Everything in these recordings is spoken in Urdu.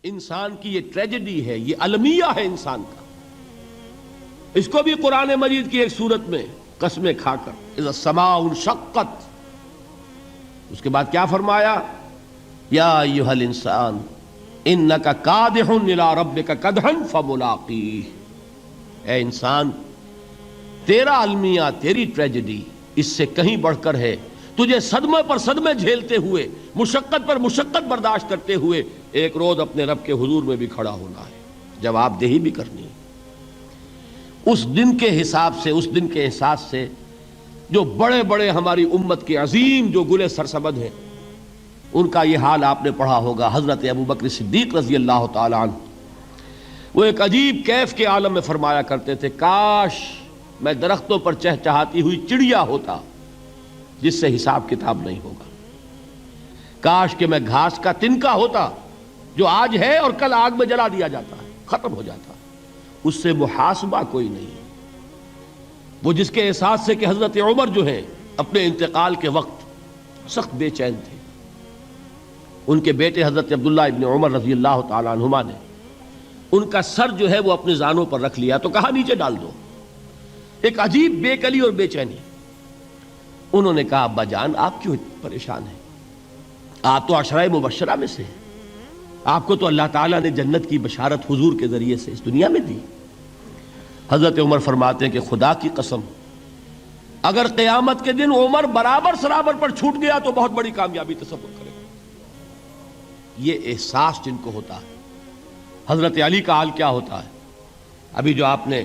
انسان کی یہ ٹریجڈی ہے، یہ المیہ ہے انسان کا. اس کو بھی قرآن مجید کی ایک سورت میں قسمیں کھا کر اذا السماء انشقت، اس کے بعد کیا فرمایا؟ یا ایھا الانسان انک کادح الی ربک کدحا فملاقیہ. اے انسان، تیرا المیہ، تیری ٹریجڈی اس سے کہیں بڑھ کر ہے. تجھے صدمے پر صدمے جھیلتے ہوئے، مشقت پر مشقت برداشت کرتے ہوئے ایک روز اپنے رب کے حضور میں بھی کھڑا ہونا ہے، جواب دہی بھی کرنی ہے. اس دن کے حساب سے، اس دن کے احساس سے جو بڑے بڑے ہماری امت کے عظیم جو گلے سرسبد ہیں، ان کا یہ حال آپ نے پڑھا ہوگا. حضرت ابوبکر صدیق رضی اللہ تعالی عنہ وہ ایک عجیب کیف کے عالم میں فرمایا کرتے تھے، کاش میں درختوں پر چہچہاتی ہوئی چڑیا ہوتا جس سے حساب کتاب نہیں ہوگا. کاش کہ میں گھاس کا تنکا ہوتا جو آج ہے اور کل آگ میں جلا دیا جاتا ہے، ختم ہو جاتا، اس سے محاسبہ کوئی نہیں. وہ جس کے احساس سے کہ حضرت عمر جو ہیں اپنے انتقال کے وقت سخت بے چین تھے. ان کے بیٹے حضرت عبداللہ ابن عمر رضی اللہ تعالی عنہما نے ان کا سر جو ہے وہ اپنے زانوں پر رکھ لیا تو کہا نیچے ڈال دو. ایک عجیب بے کلی اور بے چینی. انہوں نے کہا ابا جان آپ کیوں پریشان ہیں؟ آپ تو عشرہ مبشرہ میں سے ہیں، آپ کو تو اللہ تعالیٰ نے جنت کی بشارت حضور کے ذریعے سے اس دنیا میں دی. حضرت عمر فرماتے ہیں کہ خدا کی قسم اگر قیامت کے دن عمر برابر سرابر پر چھوٹ گیا تو بہت بڑی کامیابی تصور کرے. یہ احساس جن کو ہوتا ہے. حضرت علی کا حال کیا ہوتا ہے؟ ابھی جو آپ نے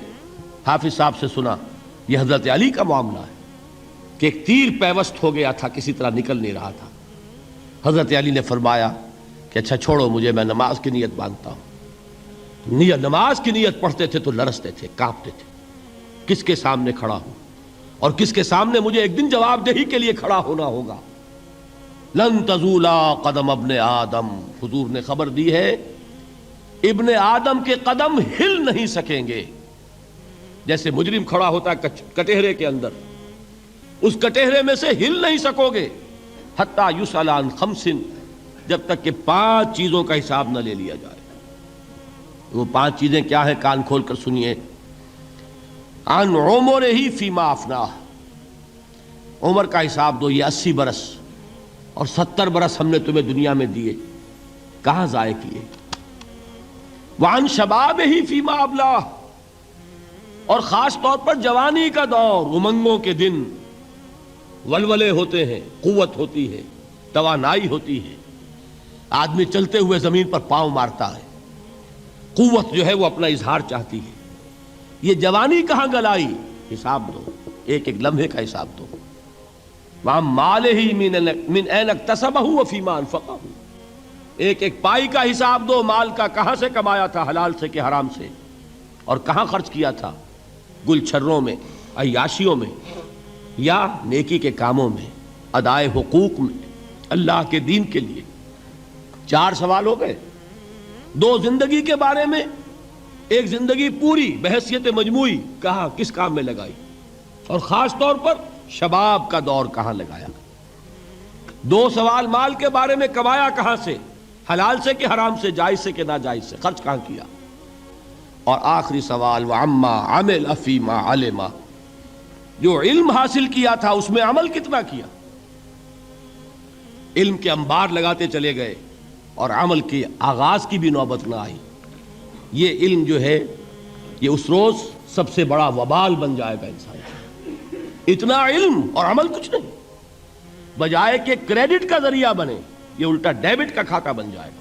حافظ صاحب سے سنا، یہ حضرت علی کا معاملہ ہے کہ ایک تیر پیوست ہو گیا تھا، کسی طرح نکل نہیں رہا تھا. حضرت علی نے فرمایا کہ اچھا چھوڑو مجھے، میں نماز کی نیت باندھتا ہوں. نماز کی نیت پڑھتے تھے تو لرزتے تھے، کانپتے تھے. کس کے سامنے کھڑا ہوں اور کس کے سامنے مجھے ایک دن جواب دہی کے لیے کھڑا ہونا ہوگا. لن تزولا قدم ابن آدم، حضور نے خبر دی ہے ابن آدم کے قدم ہل نہیں سکیں گے. جیسے مجرم کھڑا ہوتا ہے کٹہرے کے اندر، اس کٹہرے میں سے ہل نہیں سکو گے حتی یسأل عن خمس، جب تک کہ 5 چیزوں کا حساب نہ لے لیا جائے. وہ 5 چیزیں کیا ہیں؟ کان کھول کر سنیے. عن عمرہ فیما افناہ، عمر کا حساب دو. یہ 80 برس اور 70 برس ہم نے تمہیں دنیا میں دیے، کہاں ضائع کیے. وعن شبابہ فیما ابلاہ، اور خاص طور پر جوانی کا دور، امنگوں کے دن، ولولے ہوتے ہیں، قوت ہوتی ہے، توانائی ہوتی ہے، آدمی چلتے ہوئے زمین پر پاؤں مارتا ہے، قوت جو ہے وہ اپنا اظہار چاہتی ہے. یہ جوانی کہاں گلائی؟ حساب دو، ایک ایک لمحے کا حساب دو. وہاں مالہ من این اکتسبہ وفیما انفقہ، ایک ایک پائی کا حساب دو. مال کا کہاں سے کمایا تھا، حلال سے کہ حرام سے، اور کہاں خرچ کیا تھا، گل چھروں میں، عیاشیوں میں، یا نیکی کے کاموں میں، ادائے حقوق میں، اللہ کے دین کے لیے. 4 سوال ہو گئے. 2 زندگی کے بارے میں، ایک زندگی پوری بحیثیت مجموعی کہاں کس کام میں لگائی، اور خاص طور پر شباب کا دور کہاں لگایا. 2 سوال مال کے بارے میں، کمایا کہاں سے، حلال سے کہ حرام سے، جائز سے کہ ناجائز سے، خرچ کہاں کیا. اور آخری سوال وعما عمل فیما علم، جو علم حاصل کیا تھا اس میں عمل کتنا کیا. علم کے انبار لگاتے چلے گئے اور عمل کے آغاز کی بھی نوبت نہ آئی. یہ علم جو ہے یہ اس روز سب سے بڑا وبال بن جائے گا انسان. اتنا علم اور عمل کچھ نہیں، بجائے کہ کریڈٹ کا ذریعہ بنے یہ الٹا ڈیبٹ کا کھاتہ بن جائے گا.